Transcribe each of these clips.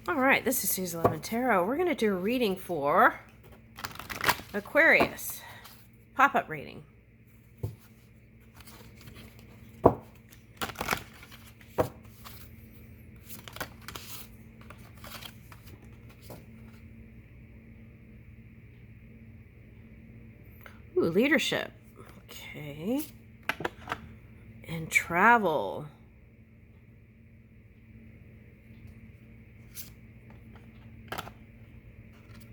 All right, this is Susie 11 Tarot. We're going to do a reading for Aquarius. Pop-up reading. Ooh, leadership. Okay. And travel.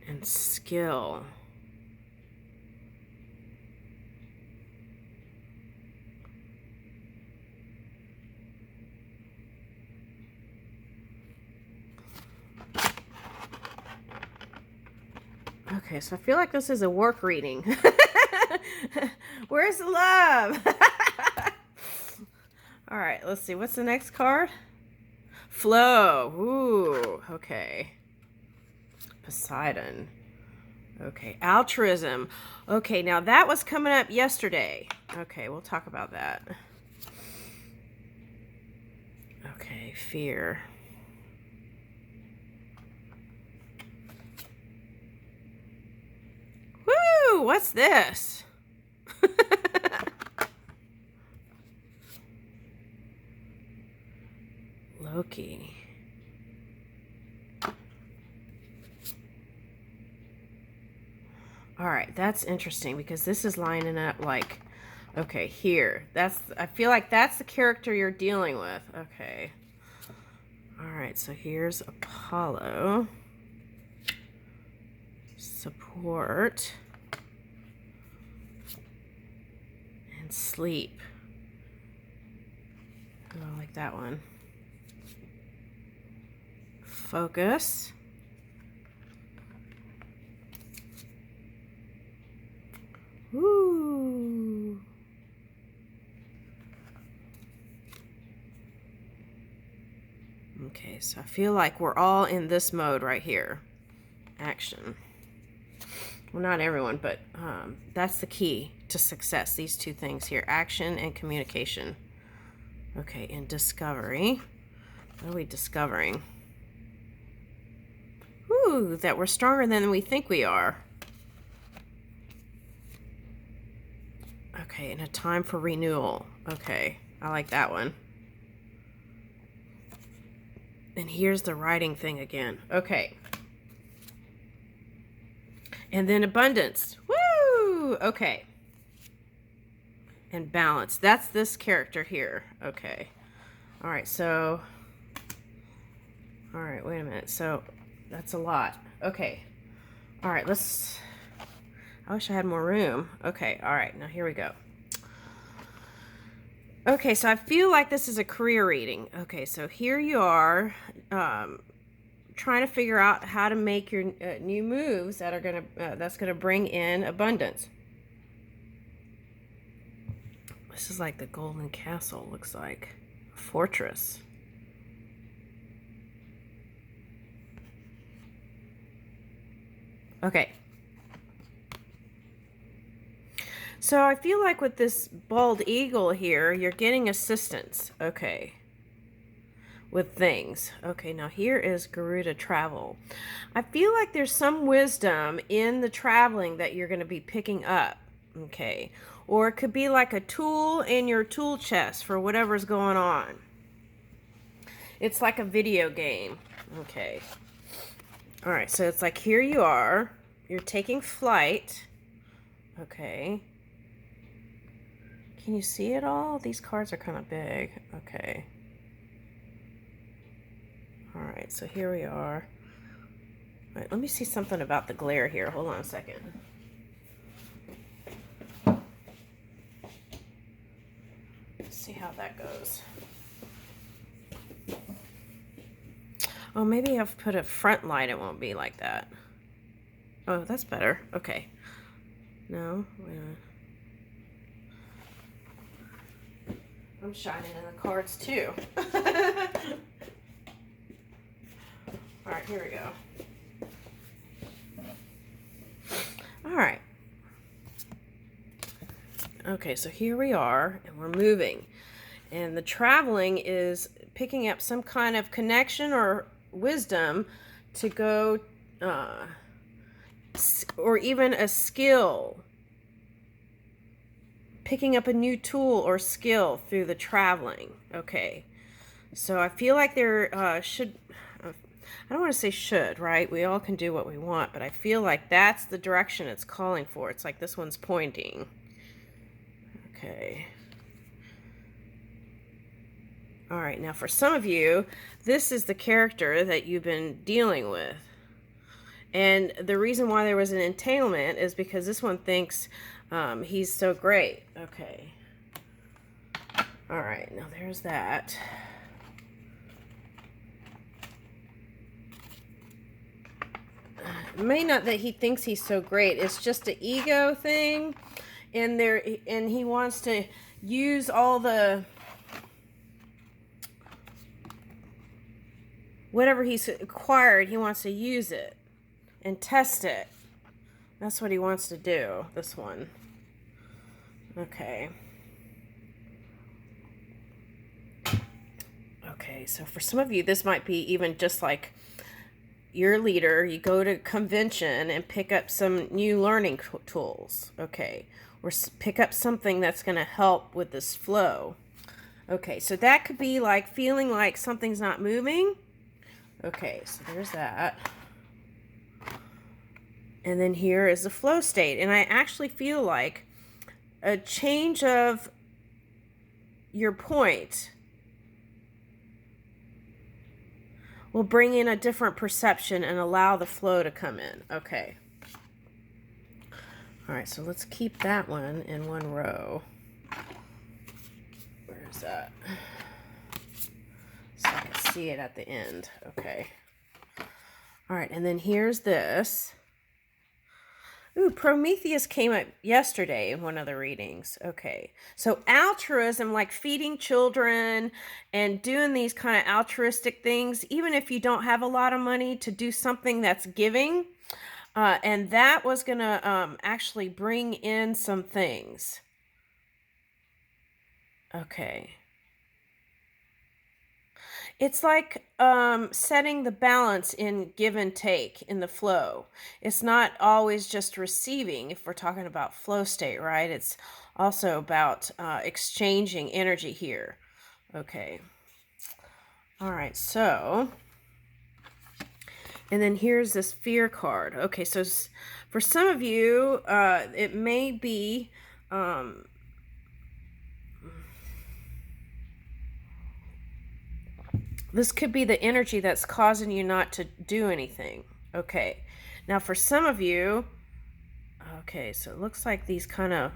And skill. Okay, so I feel like this is a work reading. Where's the love? All right, let's see. What's the next card? Flow. Ooh, okay. Poseidon. Okay, altruism. Okay, now that was coming up yesterday. Okay, we'll talk about that. Okay, fear. Woo! What's this? Loki. All right, that's interesting because this is lining up like, okay, here. I feel like that's the character you're dealing with. Okay. All right, so here's Apollo. Support. And sleep. Oh, I like that one. Focus. Ooh. Okay, so I feel like we're all in this mode right here. Action. Well, not everyone, but that's the key to success. These two things here, action and communication. Okay, and discovery. What are we discovering? Ooh, that we're stronger than we think we are. Okay, and a time for renewal. Okay, I like that one. And here's the writing thing again. Okay. And then abundance. Woo! Okay. And balance. That's this character here. Okay. All right, so... All right, wait a minute. So, that's a lot. Okay. All right, let's... I wish I had more room. Okay, all right, now here we go. Okay, so I feel like this is a career reading. Okay, so here you are trying to figure out how to make your new moves that are that's gonna bring in abundance. This is like the Golden Castle, looks like. A fortress. Okay. So I feel like with this bald eagle here, you're getting assistance. Okay. With things. Okay, now here is Garuda Travel. I feel like there's some wisdom in the traveling that you're going to be picking up. Okay. Or it could be like a tool in your tool chest for whatever's going on. It's like a video game. Okay. All right, so it's like here you are. You're taking flight. Okay. Can you see it all? These cards are kind of big. Okay. All right, so here we are. All right, let me see something about the glare here. Hold on a second. Let's see how that goes. Oh, maybe if I put a front light, it won't be like that. Oh, that's better. Okay. No, wait a minute. I'm shining in the cards too. All right, here we go. All right. Okay, so here we are, and we're moving. And the traveling is picking up some kind of connection or wisdom to go, or even a skill, picking up a new tool or skill through the traveling. Okay, so I feel like there should, I don't want to say should, right? We all can do what we want, but I feel like that's the direction it's calling for. It's like this one's pointing. Okay. All right, now for some of you, this is the character that you've been dealing with. And the reason why there was an entanglement is because this one thinks he's so great. Okay. All right, now there's that. It may not that he thinks he's so great. It's just an ego thing. And he wants to use all the whatever he's acquired, he wants to use it and test it. That's what he wants to do, this one. Okay. Okay, so for some of you, this might be even just like your leader. You go to convention and pick up some new learning tools. Okay. Or pick up something that's going to help with this flow. Okay, so that could be like feeling like something's not moving. Okay, so there's that. And then here is the flow state. And I actually feel like a change of your point will bring in a different perception and allow the flow to come in. Okay. All right, so let's keep that one in one row. Where's that? So I can see it at the end. Okay. All right, and then here's this. Ooh, Prometheus came up yesterday in one of the readings. Okay. So altruism, like feeding children and doing these kind of altruistic things, even if you don't have a lot of money, to do something that's giving. And that was going to actually bring in some things. Okay. It's like setting the balance in give and take in the flow. It's not always just receiving if we're talking about flow state, right? It's also about exchanging energy here. Okay. All right, so, and then here's this fear card. Okay, so for some of you, it may be this could be the energy that's causing you not to do anything. Okay. Now for some of you, okay, so it looks like these kind of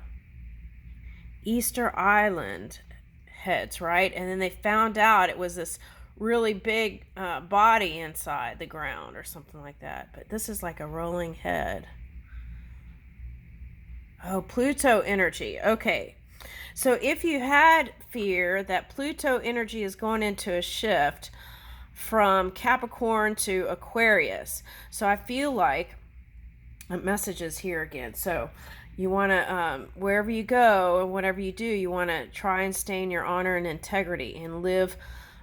Easter Island heads, right? And then they found out it was this really big body inside the ground or something like that. But this is like a rolling head. Oh, Pluto energy. Okay. So if you had fear that Pluto energy is going into a shift from Capricorn to Aquarius. So I feel like messages here again. So you want to, wherever you go and whatever you do, you want to try and stay in your honor and integrity and live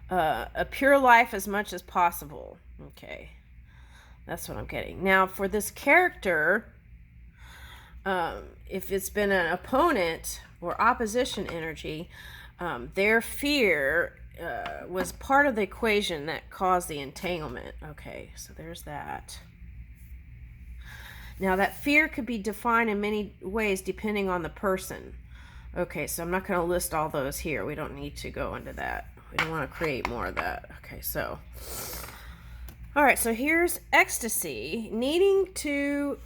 a pure life as much as possible. Okay. That's what I'm getting. Now for this character, if it's been an opponent or opposition energy, their fear was part of the equation that caused the entanglement. Okay, so there's that. Now that fear could be defined in many ways depending on the person. Okay, so I'm not going to list all those here. We don't need to go into that. We don't want to create more of that. Okay, so. All right, so here's ecstasy, needing to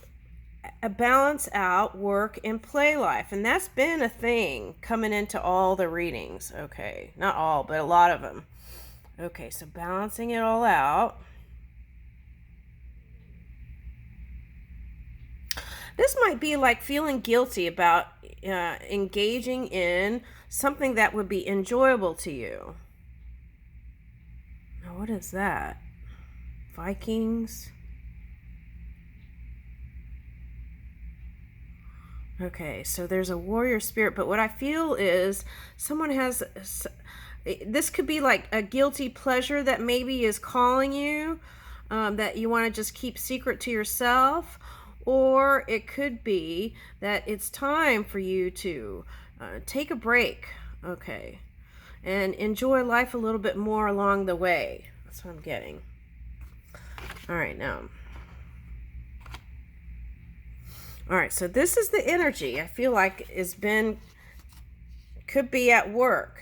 balance out work and play life. And that's been a thing coming into all the readings. Okay, not all, but a lot of them. Okay, so balancing it all out. This might be like feeling guilty about engaging in something that would be enjoyable to you. Now, what is that? Vikings? Okay, so there's a warrior spirit, but what I feel is someone has This could be like a guilty pleasure that maybe is calling you, that you want to just keep secret to yourself. Or it could be that it's time for you to take a break, okay, and enjoy life a little bit more along the way. That's what I'm getting. All right, now. All right, so this is the energy I feel like could be at work.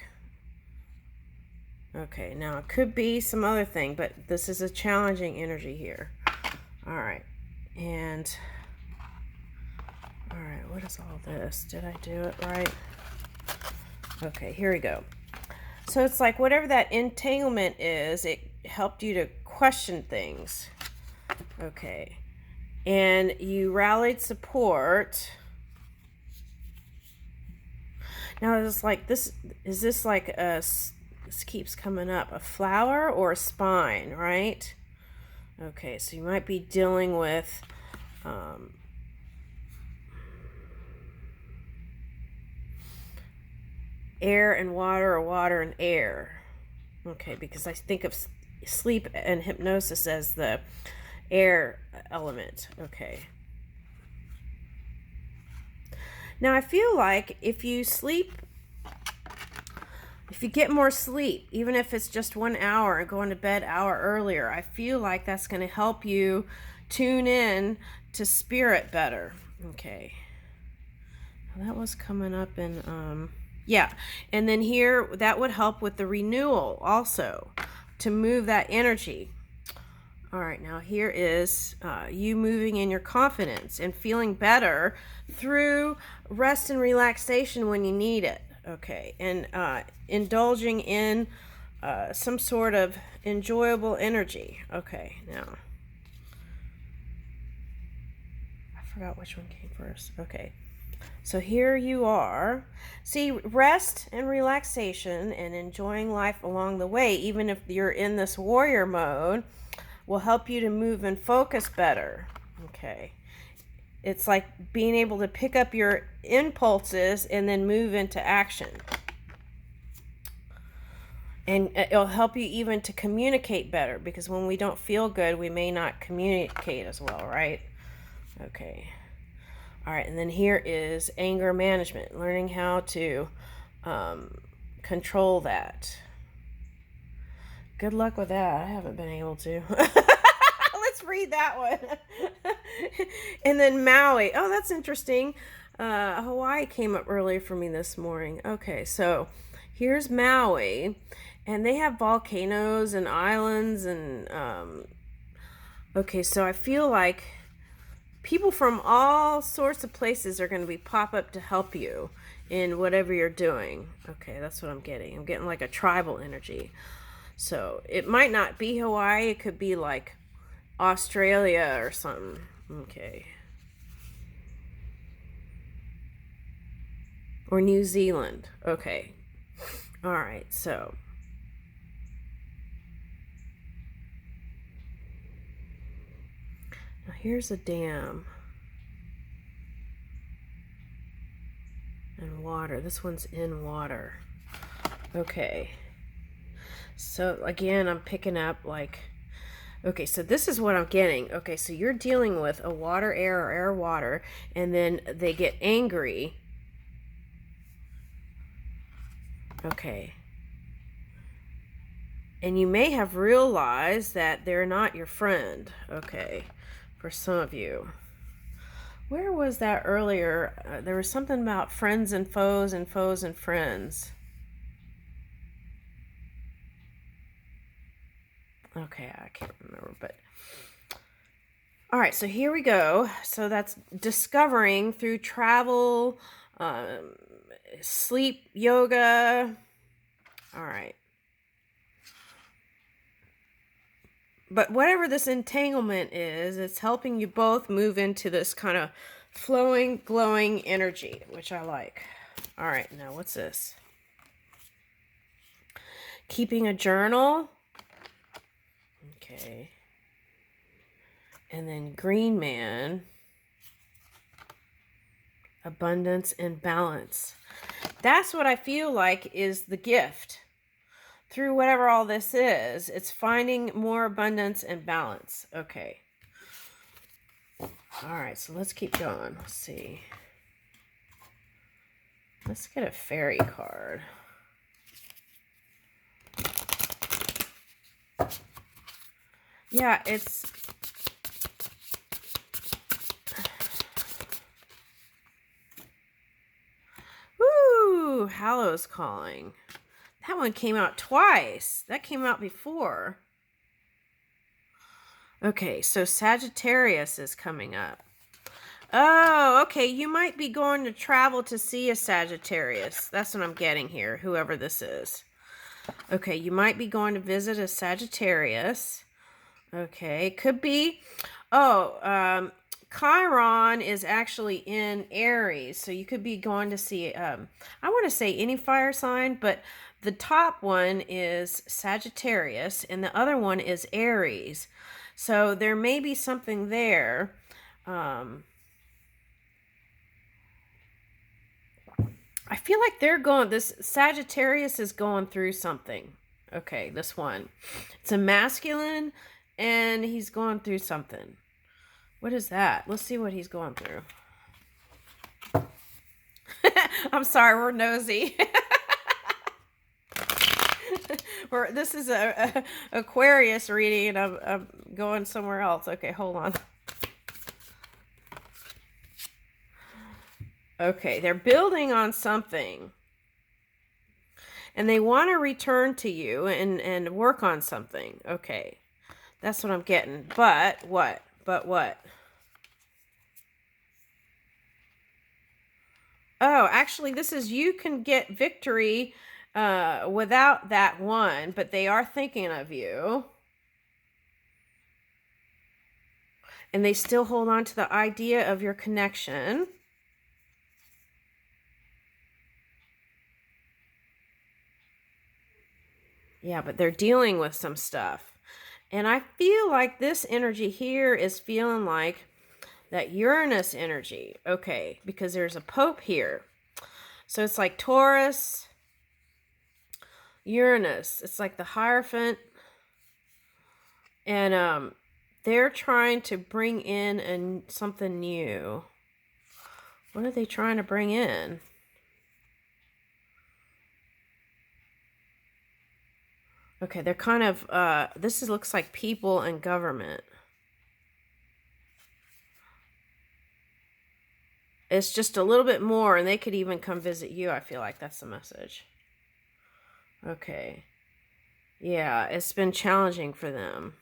Okay, now it could be some other thing, but this is a challenging energy here. All right, and all right, what is all this? Did I do it right? Okay, here we go. So it's like whatever that entanglement is, it helped you to question things. Okay, and you rallied support. Now it's like this. Is this like a? This keeps coming up. A flower or a spine, right? Okay, so you might be dealing with air and water, or water and air. Okay, because I think of sleep and hypnosis as the air element. Okay. Now I feel like if you get more sleep, even if it's just 1 hour and going to bed an hour earlier, I feel like that's going to help you tune in to spirit better. Okay. Well, that was coming up in, yeah. And then here, that would help with the renewal also, to move that energy. All right, now here is you moving in your confidence and feeling better through rest and relaxation when you need it. Okay, and indulging in some sort of enjoyable energy. Okay, now I forgot which one came first. Okay, so here you are. See, rest and relaxation and enjoying life along the way, even if you're in this warrior mode, will help you to move and focus better. Okay. It's like being able to pick up your impulses and then move into action. And it'll help you even to communicate better, because when we don't feel good, we may not communicate as well, right? Okay. All right, and then here is anger management, learning how to control that. Good luck with that. I haven't been able to. Let's read that one. And then Maui. Oh, that's interesting. Hawaii came up earlier for me this morning. Okay, so here's Maui. And they have volcanoes and islands. And okay, so I feel like people from all sorts of places are going to be pop up to help you in whatever you're doing. Okay, that's what I'm getting. I'm getting like a tribal energy. So it might not be Hawaii. It could be like Australia or something. Okay. Or New Zealand. Okay. All right. So now here's a dam. And water. This one's in water. Okay. So again, I'm picking up like, okay, so this is what I'm getting. Okay, so you're dealing with a water, air, or air, water, and then they get angry. Okay. And you may have realized that they're not your friend. Okay, for some of you. Where was that earlier? There was something about friends and foes and foes and friends. Okay, I can't remember, but all right, so here we go. So that's discovering through travel, sleep, yoga. All right. But whatever this entanglement is, it's helping you both move into this kind of flowing, glowing energy, which I like. All right, now what's this? Keeping a journal. Okay. And then Green Man. Abundance and balance. That's what I feel like is the gift. through whatever all this is. It's finding more abundance and balance. Okay. All right, so let's keep going. Let's see. Let's get a fairy card. Yeah, it's... Woo! Hallows Calling. That one came out twice. That came out before. Okay, so Sagittarius is coming up. Oh, okay. You might be going to travel to see a Sagittarius. That's what I'm getting here, whoever this is. Okay, you might be going to visit a Sagittarius. Okay, could be. Oh, Chiron is actually in Aries, so you could be going to see, I want to say any fire sign, but the top one is Sagittarius, and the other one is Aries. So there may be something there. I feel like this Sagittarius is going through something. Okay, this one. It's a masculine, and he's going through something. What is that? Let's see what he's going through. I'm sorry, we're nosy. This is a Aquarius reading, and I'm going somewhere else. Okay, hold on. Okay, they're building on something. And they want to return to you and work on something. Okay, that's what I'm getting. But what? But what? Oh, actually, this is you can get victory without that one, but they are thinking of you. And they still hold on to the idea of your connection. Yeah, but they're dealing with some stuff. And I feel like this energy here is feeling like that Uranus energy. Okay, because there's a Pope here. So it's like Taurus, Uranus. It's like the Hierophant. And they're trying to bring in something new. What are they trying to bring in? Okay, they're kind of, looks like people and government. It's just a little bit more, and they could even come visit you. I feel like that's the message. Okay. Yeah, it's been challenging for them.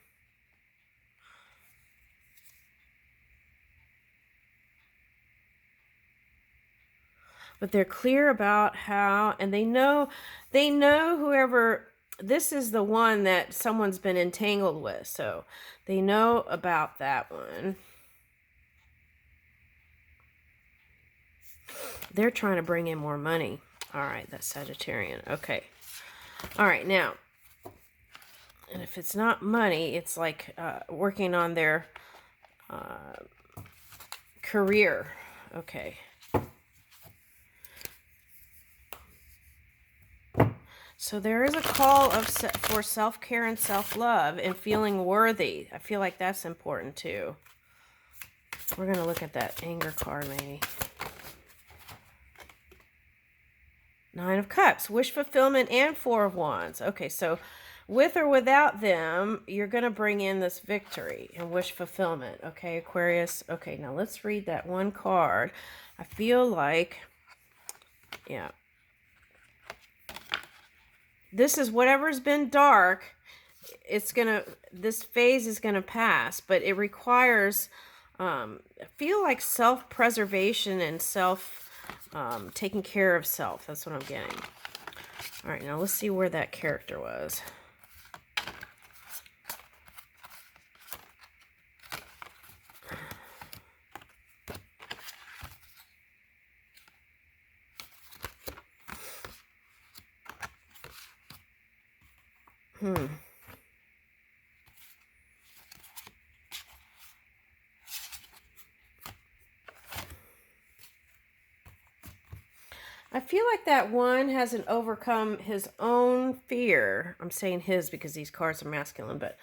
But they're clear about how, and they know whoever, this is the one that someone's been entangled with. So they know about that one. They're trying to bring in more money. All right, that's Sagittarian. Okay. All right, now, and if it's not money, it's like working on their career. Okay. So there is a call for self-care and self-love and feeling worthy. I feel like that's important too. We're going to look at that anger card maybe. Nine of Cups, wish fulfillment, and Four of Wands. Okay, so with or without them, you're going to bring in this victory and wish fulfillment. Okay, Aquarius. Okay, now let's read that one card. I feel like, yeah. This is whatever's been dark, this phase is going to pass, but it requires, I feel like self-preservation and taking care of self. That's what I'm getting. All right, now let's see where that character was. I feel like that one hasn't overcome his own fear. I'm saying his because these cards are masculine, but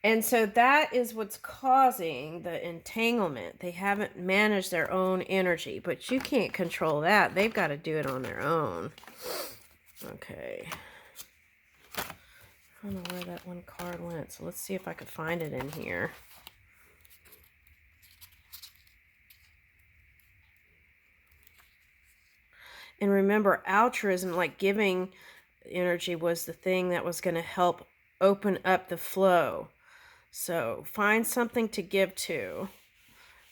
and so that is what's causing the entanglement. They haven't managed their own energy, but you can't control that. They've got to do it on their own. Okay. I don't know where that one card went, so let's see if I could find it in here. And remember, altruism, like giving energy, was the thing that was going to help open up the flow. So find something to give to.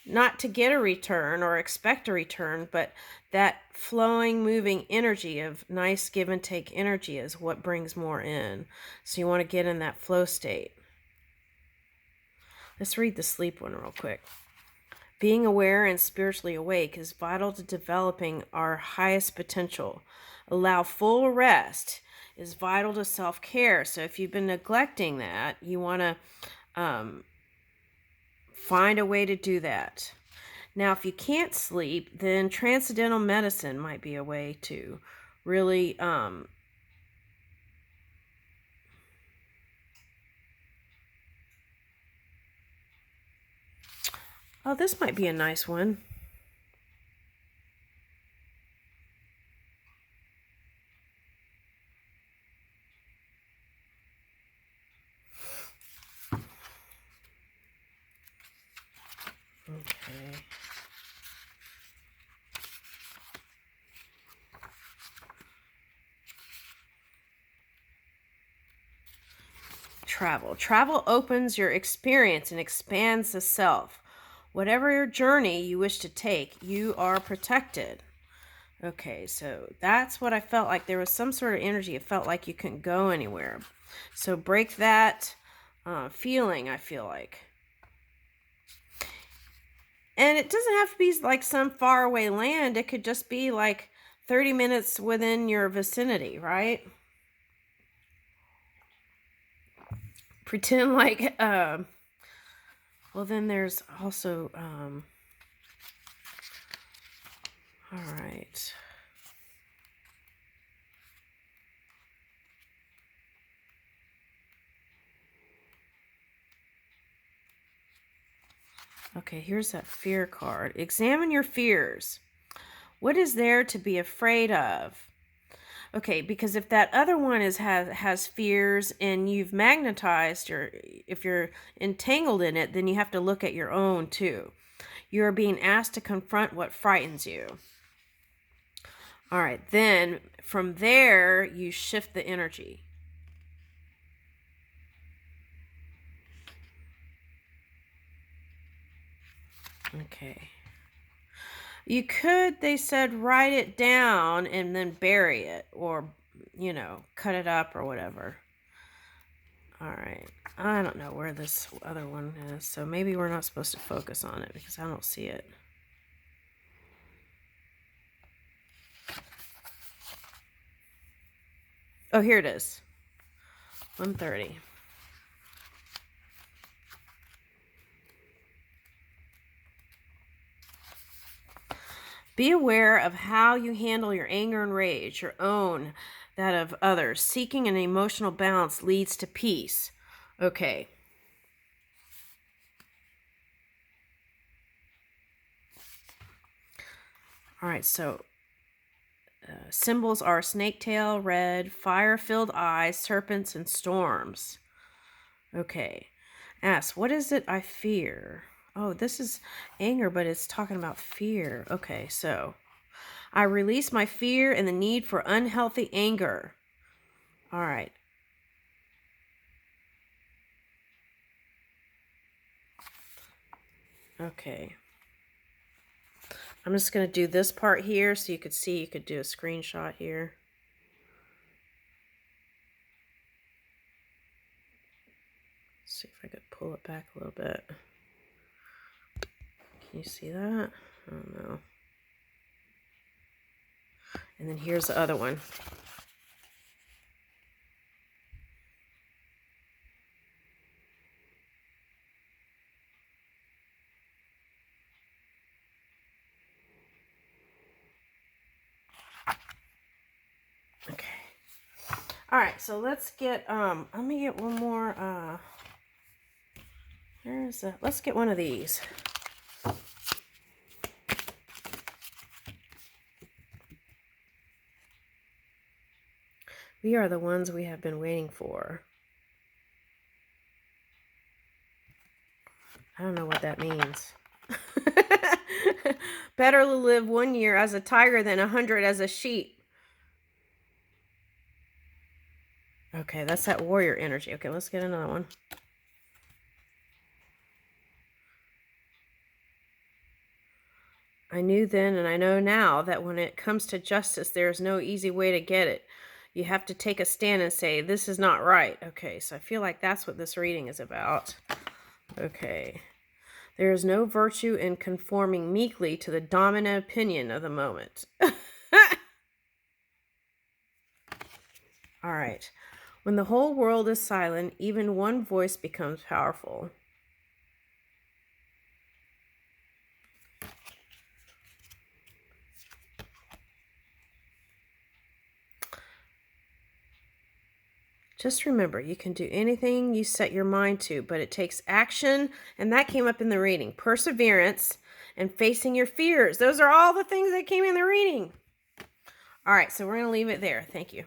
Not to get a return or expect a return, but that flowing, moving energy of nice give and take energy is what brings more in. So you want to get in that flow state. Let's read the sleep one real quick. Being aware and spiritually awake is vital to developing our highest potential. Allow full rest is vital to self-care. So if you've been neglecting that, you want to find a way to do that. Now, if you can't sleep, then transcendental medicine might be a way to really oh, this might be a nice one. Okay. Travel. Travel opens your experience and expands the self. Whatever your journey you wish to take, you are protected. Okay, so that's what I felt like. There was some sort of energy. It felt like you couldn't go anywhere. So break that feeling, I feel like. And it doesn't have to be like some faraway land. It could just be like 30 minutes within your vicinity, right? Pretend like, well, then there's also, all right. Okay, here's that fear card. Examine your fears. What is there to be afraid of? Okay, because if that other one has fears and you've magnetized, or if you're entangled in it, then you have to look at your own too. You're being asked to confront what frightens you. All right, then from there, you shift the energy. Okay. You could, they said, write it down and then bury it, or, cut it up or whatever. All right. I don't know where this other one is, so maybe we're not supposed to focus on it because I don't see it. Oh, here it is. 130. Be aware of how you handle your anger and rage, your own, that of others. Seeking an emotional balance leads to peace. Okay. All right, so symbols are snake tail, red, fire-filled eyes, serpents, and storms. Okay. Ask, what is it I fear? Oh, this is anger, but it's talking about fear. Okay, so I release my fear and the need for unhealthy anger. All right. Okay. I'm just going to do this part here so you could see. You could do a screenshot here. Let's see if I could pull it back a little bit. Can you see that? I don't know. And then here's the other one. All right, so let's get, let me get one more, let's get one of these. We are the ones we have been waiting for. I don't know what that means. Better to live 1 year as a tiger than 100 as a sheep. Okay, that's that warrior energy. Okay, let's get another one. I knew then and I know now that when it comes to justice, there is no easy way to get it. You have to take a stand and say, this is not right. Okay, so I feel like that's what this reading is about. Okay. There is no virtue in conforming meekly to the dominant opinion of the moment. All right. When the whole world is silent, even one voice becomes powerful. Just remember, you can do anything you set your mind to, but it takes action, and that came up in the reading. Perseverance and facing your fears. Those are all the things that came in the reading. All right, so we're going to leave it there. Thank you.